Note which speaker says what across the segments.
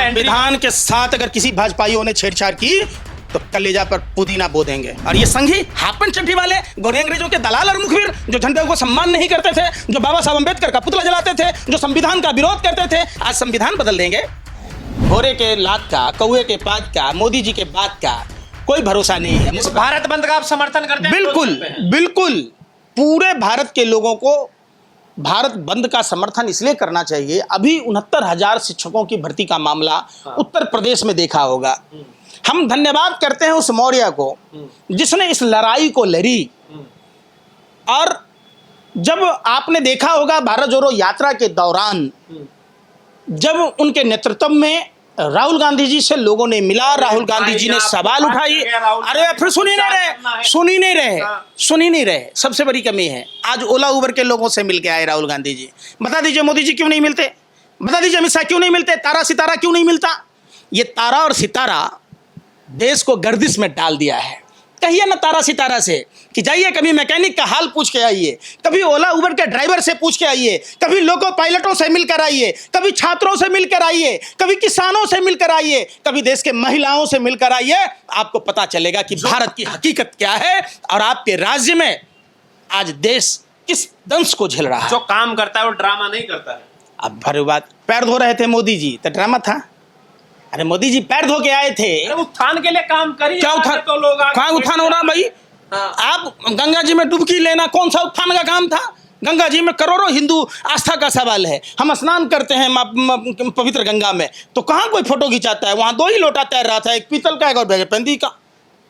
Speaker 1: संविधान के साथ अगर किसी भाजपाइयों ने छेड़छाड़ की तो कलेजा पर पुदीना बो देंगे। और ये संघी हाफ पैंट चड्डी वाले गोरे अंग्रेजों के दलाल और मुखबिर जो झंडे को सम्मान नहीं करते थे, जो बाबा साहब अम्बेडकर का पुतला जलाते थे, जो संविधान का विरोध करते थे, आज संविधान बदल देंगे। घोड़े के लात का, कौए के पात का, मोदी जी के बात का कोई भरोसा नहीं है।
Speaker 2: भारत बंद का आप समर्थन करते हैं?
Speaker 1: बिल्कुल बिल्कुल, पूरे भारत के लोगों को भारत बंद का समर्थन इसलिए करना चाहिए। अभी 69,000 शिक्षकों की भर्ती का मामला उत्तर प्रदेश में देखा होगा। हम धन्यवाद करते हैं उस मौर्य को जिसने इस लड़ाई को लड़ी। और जब आपने देखा होगा भारत जोड़ो यात्रा के दौरान जब उनके नेतृत्व में राहुल गांधी जी से लोगों ने मिला, राहुल गांधी जी ने सवाल उठाई। अरे फिर सुन ही नहीं रहे। सबसे बड़ी कमी है, आज ओला उबर के लोगों से मिल के आए राहुल गांधी जी। बता दीजिए मोदी जी क्यों नहीं मिलते, बता दीजिए अमित शाह क्यों नहीं मिलते, तारा सितारा क्यों नहीं मिलता। ये तारा और सितारा देश को गर्दिश में डाल दिया है। कहिए ना तारा सितारा से कि जाइए कभी मैकेनिक का हाल पूछ के आइए, कभी ओला उबर के ड्राइवर से पूछ के आइए, कभी लोको पायलटों से मिलकर आइए, कभी छात्रों से मिलकर आइए, कभी किसानों से मिलकर आइए, कभी देश के महिलाओं से मिलकर आइए। आपको पता चलेगा कि भारत की हकीकत क्या है और आपके राज्य में आज देश किस दंश को झेल रहा है।
Speaker 2: जो काम करता है वो ड्रामा नहीं करता है।
Speaker 1: अब भरी बात, पैर धो रहे थे मोदी जी तो ड्रामा था। अरे मोदी जी पैर धो के आए थे,
Speaker 2: उत्थान के लिए काम करिए।
Speaker 1: क्या उत्थान?
Speaker 2: तो लोग
Speaker 1: कहाँ उत्थान हो रहा भाई? आप गंगा जी में डुबकी लेना कौन सा उत्थान का काम था? गंगा जी में करोड़ों हिंदू आस्था का सवाल है। हम स्नान करते हैं पवित्र गंगा में, तो कहाँ कोई फोटो खिंचाता है? वहाँ 2 ही लोटा तैर रहा था, एक पीतल का एक और पेंदी का।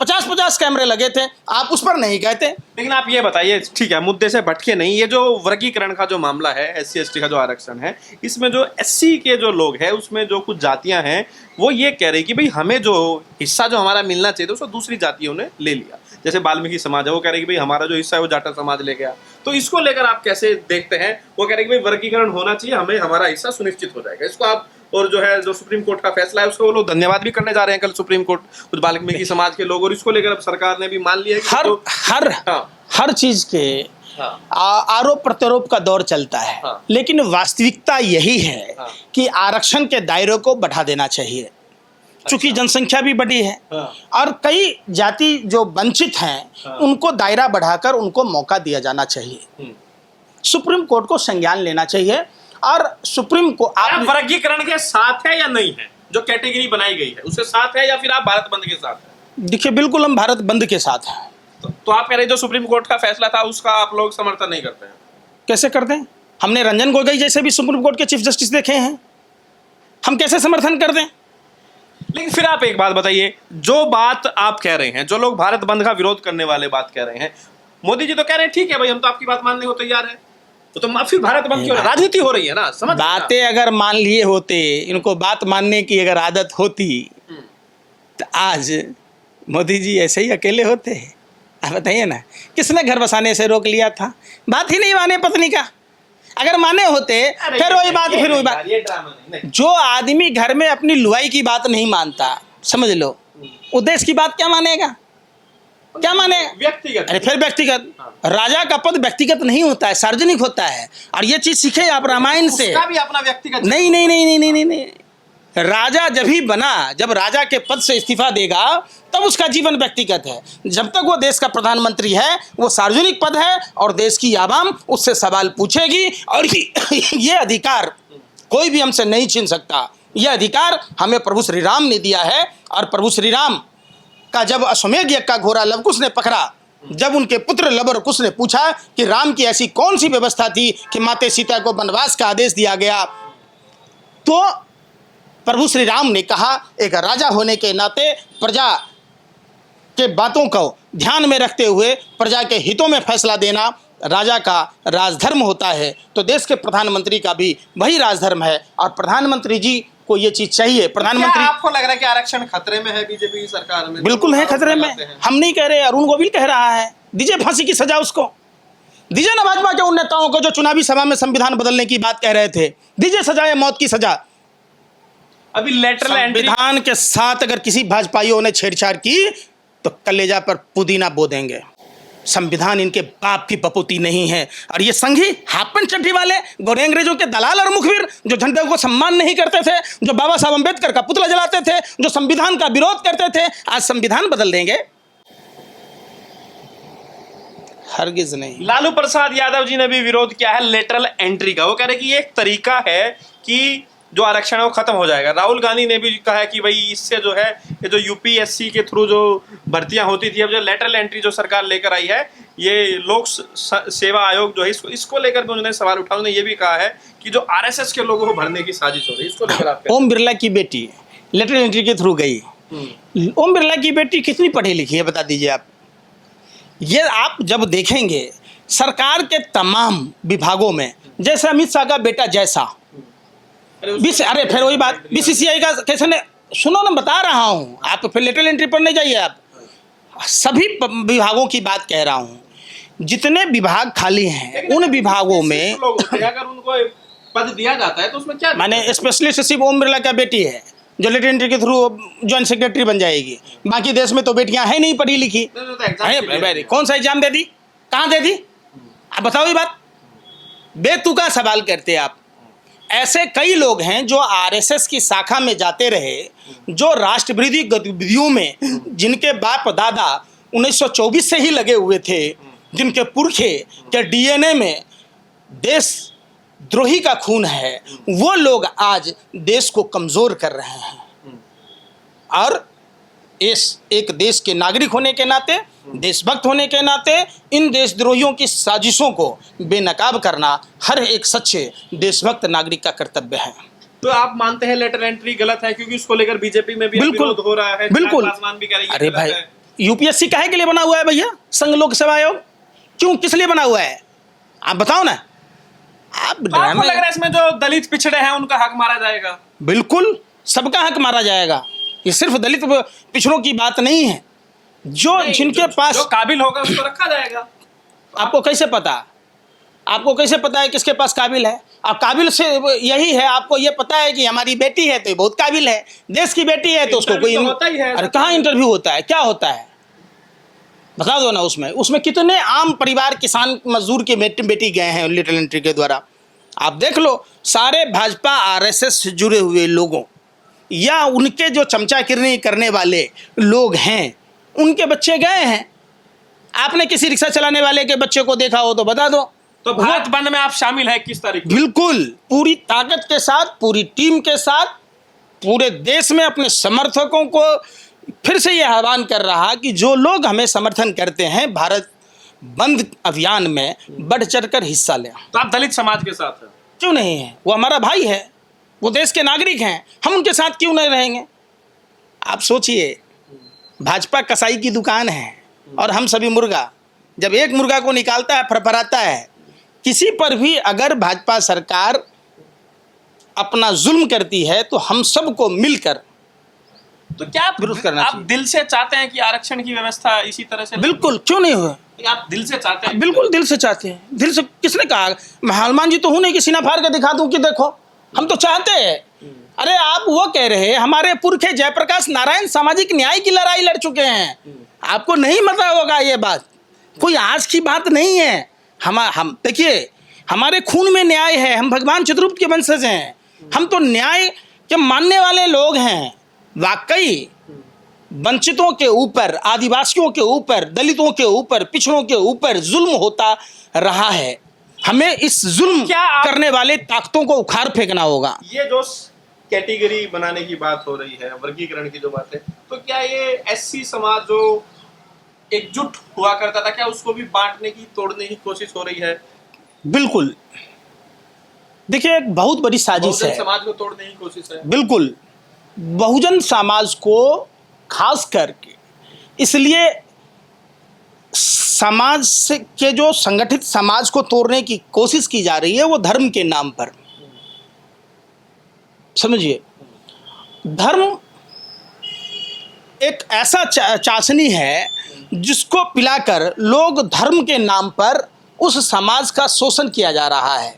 Speaker 1: 50-50 कैमरे लगे थे, आप उस पर नहीं कहते।
Speaker 2: लेकिन आप ये बताइए, ठीक है मुद्दे से भटके नहीं, ये जो वर्गीकरण का जो मामला है, SC ST का जो आरक्षण है, इसमें जो SC के जो लोग हैं उसमें जो कुछ जातियां हैं वो ये कह रही कि भाई हमें जो हिस्सा जो हमारा मिलना चाहिए उसको दूसरी जातियों ने ले लिया। जैसे वाल्मीकि समाज है, वो कह रहे कि भाई हमारा जो हिस्सा है वो जाटा समाज ले गया। तो इसको लेकर आप कैसे देखते हैं? वो कह रहे कि भाई वर्गीकरण होना चाहिए, हमें हमारा हिस्सा सुनिश्चित हो जाएगा। इसको आप, और जो है जो सुप्रीम कोर्ट का फैसला है उसको वो लोग धन्यवाद भी करने जा रहे हैं कल सुप्रीम कोर्ट, कुछ वाल्मीकि समाज के लोग, और इसको लेकर अब सरकार ने भी मान लिया है कि
Speaker 1: हर चीज के आरोप प्रत्यारोप का दौर चलता है। लेकिन वास्तविकता यही है कि आरक्षण के दायरे को बढ़ा देना चाहिए, चूंकि जनसंख्या भी बढ़ी है और कई जाति जो वंचित हैं उनको दायरा बढ़ाकर उनको मौका दिया जाना चाहिए। सुप्रीम कोर्ट को संज्ञान लेना चाहिए। और सुप्रीम को आप
Speaker 2: वर्गीकरण के साथ है या नहीं है? जो कैटेगरी बनाई गई है उसके साथ है या फिर आप भारत बंद के साथ है?
Speaker 1: देखिए बिल्कुल हम भारत बंद के साथ हैं।
Speaker 2: तो आप कह रहे जो सुप्रीम कोर्ट का फैसला था उसका आप लोग समर्थन नहीं करते हैं?
Speaker 1: कैसे करते हैं? हमने रंजन गोगोई जैसे भी सुप्रीम कोर्ट के चीफ जस्टिस देखे हैं, हम कैसे समर्थन कर दें?
Speaker 2: लेकिन फिर आप एक बात बताइए, जो बात आप कह रहे हैं, जो लोग भारत बंद का विरोध करने वाले बात कह रहे हैं, मोदी जी तो कह रहे हैं ठीक है भाई हम तो आपकी बात मानने को तैयार है, तो फिर भारत बंद क्यों? राजनीति हो रही है ना, समझ।
Speaker 1: बातें अगर मान लिए होते, इनको बात मानने की अगर आदत होती तो आज मोदी जी ऐसे ही अकेले होते। आप बताइए ना, किसने घर बसाने से रोक लिया था? बात ही नहीं माने पत्नी का। अगर माने होते फिर वही बात। जो आदमी घर में अपनी लुआई की बात नहीं मानता, समझ लो वो देश की बात क्या मानेगा? क्या माने?
Speaker 2: व्यक्तिगत।
Speaker 1: अरे फिर व्यक्तिगत, राजा का पद व्यक्तिगत नहीं होता है, सार्वजनिक होता है। और ये चीज सीखे आप रामायण से।
Speaker 2: उसका भी अपना व्यक्तिगत
Speaker 1: नहीं नहीं नहीं नहीं नहीं नहीं, राजा जब ही बना, जब राजा के पद से इस्तीफा देगा तब उसका जीवन व्यक्तिगत है। जब तक वो देश का प्रधानमंत्री है वो सार्वजनिक पद है और देश की आवाम उससे सवाल पूछेगी। और ये अधिकार कोई भी हमसे नहीं छीन सकता। यह अधिकार हमें प्रभु श्री राम ने दिया है। और प्रभु श्री राम का जब अश्वमेध यज्ञ का घोड़ा लवकुश ने पकड़ा, जब उनके पुत्र लवकुश ने पूछा कि राम की ऐसी कौन सी व्यवस्था थी कि माता सीता को वनवास का आदेश दिया गया, तो प्रभु श्री राम ने कहा एक राजा होने के नाते प्रजा के बातों को ध्यान में रखते हुए प्रजा के हितों में फैसला देना राजा का राजधर्म होता है। तो देश के प्रधानमंत्री का भी वही राजधर्म है और प्रधानमंत्री जी को ये चीज चाहिए। प्रधानमंत्री,
Speaker 2: आपको लग रहा है कि आरक्षण खतरे में है बीजेपी सरकार में?
Speaker 1: बिल्कुल है खतरे में। हम नहीं कह रहे, अरुण गोविल कह रहा है। दीजिए फांसी की सजा उसको, दीजिए ना भाजपा के उन नेताओं को जो चुनावी सभा में संविधान बदलने की बात कह रहे थे, दीजिए सजा या मौत की सजा।
Speaker 2: अभी लेटरल
Speaker 1: संविधान के साथ अगर किसी भाजपाइयों ने छेड़छाड़ की तो कलेजा पर पुदीना बो देंगे। संविधान इनके बाप की बपोती नहीं है। और ये संघी हाफ पैंट चड्डी वाले गोरे अंग्रेजों के दलाल और मुखबिर जो झंडे को सम्मान नहीं करते थे, जो बाबा साहब अम्बेडकर का पुतला जलाते थे, जो संविधान का विरोध करते थे, आज संविधान बदल देंगे? हरगिज नहीं।
Speaker 2: लालू प्रसाद यादव जी ने भी विरोध किया है लेटरल एंट्री का। वो कह रहे कि ये एक तरीका है कि जो आरक्षण है वो खत्म हो जाएगा। राहुल गांधी ने भी कहा है कि भाई इससे जो है ये जो यूपीएससी के थ्रू जो भर्तियां होती थी, अब जो लेटरल एंट्री जो सरकार लेकर आई है, ये लोक सेवा आयोग जो है इसको लेकर भी उन्होंने सवाल उठाया। उन्होंने ये भी कहा है कि जो आरएसएस के लोगों को भरने की साजिश हो रही है, इसको लेकर आप
Speaker 1: ओम बिरला की बेटी लेटरल एंट्री के थ्रू गई। ओम बिरला की बेटी कितनी पढ़ी लिखी है बता दीजिए आप? ये आप जब देखेंगे सरकार के तमाम विभागों में, जैसे अमित शाह का बेटा जैसा, अरे फिर वही बात बीसीसीआई का कैसे ने, सुनो ना बता रहा हूँ, आप फिर लेटरल एंट्री पर नहीं जाइए। आप सभी विभागों की बात कह रहा हूँ, जितने विभाग खाली हैं उन विभागों में
Speaker 2: अगर उनको पद दिया जाता है तो उसमें क्या,
Speaker 1: माने स्पेशलिस्ट सिर्फ ओम बिरला का बेटी है जो लेटरल एंट्री के थ्रू ज्वाइंट सेक्रेटरी बन जाएगी। बाकी देश में तो बेटियां हैं नहीं पढ़ी लिखी। कौन सा एग्जाम दे दी, कहाँ दे दी, आप बताओ ये बात? बेतुका सवाल करते आप। ऐसे कई लोग हैं जो आरएसएस की शाखा में जाते रहे, जो राष्ट्र विरोधी गतिविधियों में जिनके बाप दादा 1924 से ही लगे हुए थे, जिनके पुरखे के डीएनए में देशद्रोही का खून है, वो लोग आज देश को कमज़ोर कर रहे हैं। और इस एक देश के नागरिक होने के नाते, देशभक्त होने के नाते, इन देशद्रोहियों की साजिशों को बेनकाब करना हर एक सच्चे देशभक्त नागरिक का कर्तव्य है।
Speaker 2: तो आप मानते हैं लेटर एंट्री गलत है, क्योंकि उसको लेकर बीजेपी में भी विरोध हो रहा है,
Speaker 1: बिल्कुल।
Speaker 2: भी कह रही है
Speaker 1: अरे भाई, यूपीएससी काहे के लिए बना हुआ है भैया? संघ लोक सेवा आयोग क्यों, किस लिए बना हुआ है? आप बताओ ना।
Speaker 2: आपको लग रहा है इसमें जो दलित पिछड़े हैं उनका हक मारा जाएगा?
Speaker 1: बिल्कुल, सबका हक मारा जाएगा। ये सिर्फ दलित पिछड़ों की बात नहीं है, जिनके पास
Speaker 2: जो काबिल होगा उसको रखा जाएगा।
Speaker 1: आपको कैसे पता? आपको कैसे पता है किसके पास काबिल है? आप काबिल से यही है, आपको ये पता है कि हमारी बेटी है तो ये बहुत काबिल है, देश की बेटी है तो उसको कोई
Speaker 2: होता ही है।
Speaker 1: अरे कहाँ इंटरव्यू होता है, क्या होता है बता दो ना। उसमें कितने आम परिवार किसान मजदूर के बेटी गए हैं लेटरल एंट्री के द्वारा। आप देख लो, सारे भाजपा आरएसएस से जुड़े हुए लोगों या उनके जो चमचागिरी करने वाले लोग हैं, उनके बच्चे गए हैं। आपने किसी रिक्शा चलाने वाले के बच्चे को देखा हो तो बता दो।
Speaker 2: तो भारत बंद में आप शामिल है किस तारीख?
Speaker 1: बिल्कुल, पूरी ताकत के साथ, पूरी टीम के साथ, पूरे देश में अपने समर्थकों को फिर से यह आह्वान कर रहा कि जो लोग हमें समर्थन करते हैं, भारत बंद अभियान में बढ़ चढ़कर हिस्सा लें।
Speaker 2: तो आप दलित समाज के साथ हैं?
Speaker 1: क्यों नहीं है? वो हमारा भाई है, वो देश के नागरिक हैं, हम उनके साथ क्यों नहीं रहेंगे? आप सोचिए, भाजपा कसाई की दुकान है और हम सभी मुर्गा। जब एक मुर्गा को निकालता है, फरफराता है, किसी पर भी अगर भाजपा सरकार अपना जुल्म करती है तो हम सबको मिलकर
Speaker 2: तो क्या
Speaker 1: विरोध करना
Speaker 2: आप
Speaker 1: चाहिए।
Speaker 2: दिल से चाहते हैं कि आरक्षण की व्यवस्था इसी तरह से?
Speaker 1: बिल्कुल, क्यों नहीं हुआ?
Speaker 2: आप दिल से चाहते हैं?
Speaker 1: बिल्कुल दिल से चाहते हैं। दिल से किसने कहा? हनुमान जी तो हूं नहीं कि सीना फाड़ के दिखा दूं कि देखो हम तो चाहते हैं। अरे आप वो कह रहे हैं, हमारे पुरखे जयप्रकाश नारायण सामाजिक न्याय की लड़ाई लड़ चुके हैं। आपको नहीं पता होगा ये बात, कोई आज की बात नहीं है। हम देखिए, हमारे खून में न्याय है, हम भगवान चित्रगुप्त के वंशज हैं, हम तो न्याय के मानने वाले लोग हैं। वाकई वंचितों के ऊपर, आदिवासियों के ऊपर, दलितों के ऊपर, पिछड़ों के ऊपर जुल्म होता रहा है। हमें इस जुल्म करने वाले ताकतों को उखाड़ फेंकना होगा।
Speaker 2: ये जो कैटेगरी बनाने की बात हो रही है, वर्गीकरण की जो बात है, तो क्या ये एससी समाज जो एकजुट हुआ करता था, क्या उसको भी बांटने की, तोड़ने की कोशिश हो रही है?
Speaker 1: बिल्कुल, देखिए एक बहुत बड़ी साजिश है।
Speaker 2: समाज को तोड़ने की कोशिश है।
Speaker 1: बिल्कुल, बहुजन समाज को खास करके इसलिए समाज से के जो संगठित समाज को तोड़ने की कोशिश की जा रही है, वो धर्म के नाम पर। समझिए, धर्म एक ऐसा चाशनी है जिसको पिलाकर लोग धर्म के नाम पर उस समाज का शोषण किया जा रहा है।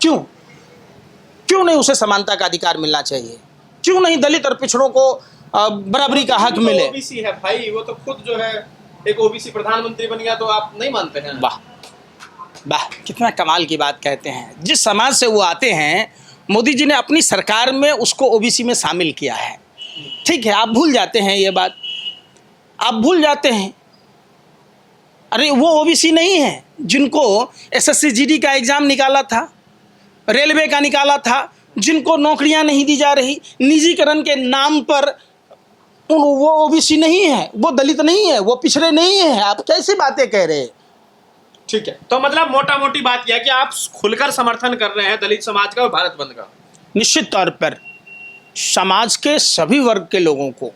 Speaker 1: क्यों नहीं उसे समानता का अधिकार मिलना चाहिए? क्यों नहीं दलित और पिछड़ों को बराबरी का हक मिले?
Speaker 2: ओबीसी है भाई, वो तो खुद जो है एक ओबीसी प्रधानमंत्री बन गया तो आप नहीं मानते हैं?
Speaker 1: वाह वाह, कितना कमाल की बात कहते हैं। जिस समाज से वो आते हैं, मोदी जी ने अपनी सरकार में उसको ओबीसी में शामिल किया है। ठीक है, आप भूल जाते हैं ये बात, आप भूल जाते हैं। अरे वो ओबीसी नहीं है जिनको एसएससी जीडी का एग्ज़ाम निकाला था, रेलवे का निकाला था, जिनको नौकरियां नहीं दी जा रही निजीकरण के नाम पर, वो ओबीसी नहीं है, वो दलित नहीं है, वो पिछड़े नहीं है। आप कैसी बातें कह रहे हैं?
Speaker 2: ठीक है, तो मतलब मोटा मोटी बात यह है कि आप खुलकर समर्थन कर रहे हैं दलित समाज का और भारत बंद का।
Speaker 1: निश्चित तौर पर समाज के सभी वर्ग के लोगों को,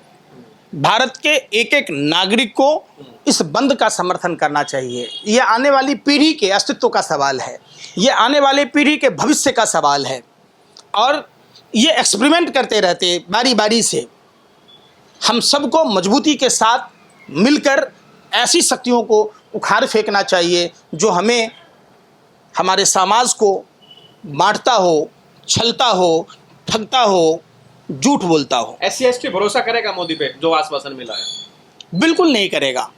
Speaker 1: भारत के एक एक नागरिक को इस बंद का समर्थन करना चाहिए। ये आने वाली पीढ़ी के अस्तित्व का सवाल है, ये आने वाली पीढ़ी के भविष्य का सवाल है, और ये एक्सपेरिमेंट करते रहते बारी बारी से। हम सबको मजबूती के साथ मिलकर ऐसी शक्तियों को उखाड़ फेंकना चाहिए जो हमें, हमारे समाज को बांटता हो, छलता हो, ठगता हो, झूठ बोलता हो।
Speaker 2: SC/ST भरोसा करेगा मोदी पे जो आश्वासन मिला है?
Speaker 1: बिल्कुल नहीं करेगा।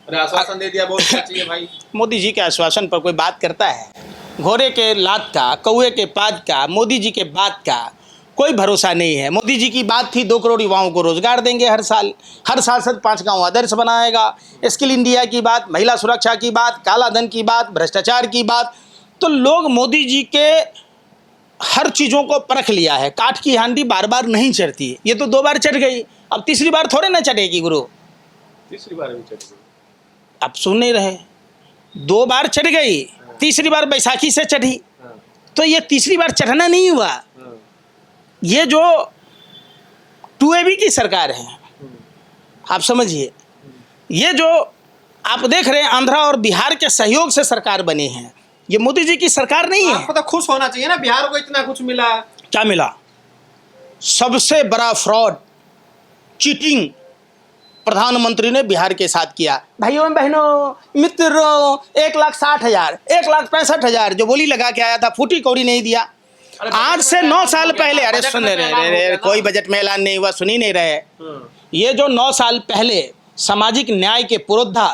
Speaker 2: अरे आश्वासन दे दिया, बहुत क्या चाहिए भाई।
Speaker 1: मोदी जी के आश्वासन पर कोई बात करता है? घोड़े के लात का, कौए के पाद का, मोदी जी के बात का कोई भरोसा नहीं है। मोदी जी की बात थी 2 करोड़ युवाओं को रोजगार देंगे हर साल से 5 गांव आदर्श बनाएगा, स्किल इंडिया की बात, महिला सुरक्षा की बात, काला धन की बात, भ्रष्टाचार की बात। तो लोग मोदी जी के हर चीज़ों को परख लिया है। काठ की हांडी बार बार नहीं चढ़ती, ये तो 2 बार चढ़ गई, अब तीसरी बार थोड़े ना चढ़ेगी गुरु।
Speaker 2: तीसरी बार भी चढ़ गई,
Speaker 1: आप सुन नहीं रहे? 2 बार चढ़ गई, तीसरी बार बैसाखी से चढ़ी, तो ये तीसरी बार चढ़ना नहीं हुआ। ये जो 2AB की सरकार है, आप समझिए, ये जो आप देख रहे हैं आंध्रा और बिहार के सहयोग से सरकार बनी है, ये मोदी जी की सरकार नहीं है।
Speaker 2: आपको तो खुश होना चाहिए ना, बिहार को इतना कुछ मिला।
Speaker 1: क्या मिला? सबसे बड़ा फ्रॉड, चीटिंग प्रधानमंत्री ने बिहार के साथ किया। भाइयों बहनों मित्रों, 1,60,000, 1,65,000 जो बोली लगा के आया था, फूटी कौड़ी नहीं दिया। आज से 9 साल पहले, अरे सुन रहे, कोई बजट में ऐलान नहीं हुआ, सुन ही नहीं रहे। ये जो 9 साल पहले सामाजिक न्याय के पुरोधा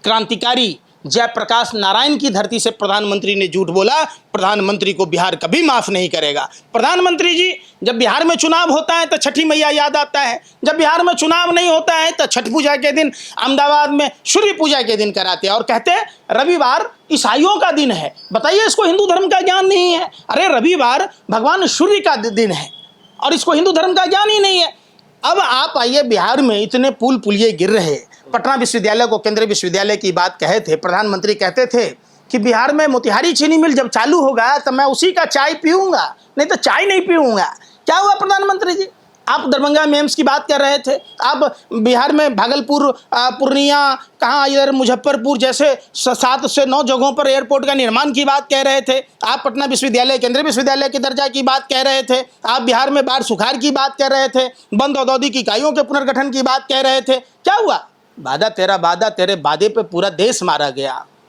Speaker 1: क्रांतिकारी जयप्रकाश नारायण की धरती से प्रधानमंत्री ने झूठ बोला, प्रधानमंत्री को बिहार कभी माफ़ नहीं करेगा। प्रधानमंत्री जी, जब बिहार में चुनाव होता है तो छठी मैया याद आता है, जब बिहार में चुनाव नहीं होता है तो छठ पूजा के दिन अहमदाबाद में सूर्य पूजा के दिन कराते हैं और कहते हैं रविवार ईसाइयों का दिन है। बताइए, इसको हिंदू धर्म का ज्ञान नहीं है? अरे रविवार भगवान सूर्य का दिन है और इसको हिंदू धर्म का ज्ञान ही नहीं है। अब आप आइए, बिहार में इतने पुल पुलिये गिर रहे, पटना विश्वविद्यालय को केंद्रीय विश्वविद्यालय की बात कहे थे, प्रधानमंत्री कहते थे कि बिहार में मोतिहारी चीनी मिल जब चालू होगा तो मैं उसी का चाय पीऊँगा, नहीं तो चाय नहीं पीऊँगा। क्या हुआ प्रधानमंत्री जी? आप दरभंगा में एम्स की बात कर रहे थे, आप बिहार में भागलपुर, पूर्णिया, कहाँ इधर मुजफ्फरपुर जैसे 7 से 9 जगहों पर एयरपोर्ट का निर्माण की बात कह रहे थे। आप पटना विश्वविद्यालय केंद्रीय विश्वविद्यालय के दर्जा की बात कह रहे थे। आप बिहार में बाढ़ सुखाड़ की बात कह रहे थे, बंद औद्योगिक इकाइयों के पुनर्गठन की बात कह रहे थे। क्या हुआ? वादा तेरा वादा, तेरे वादे पे पूरा देश मारा गया।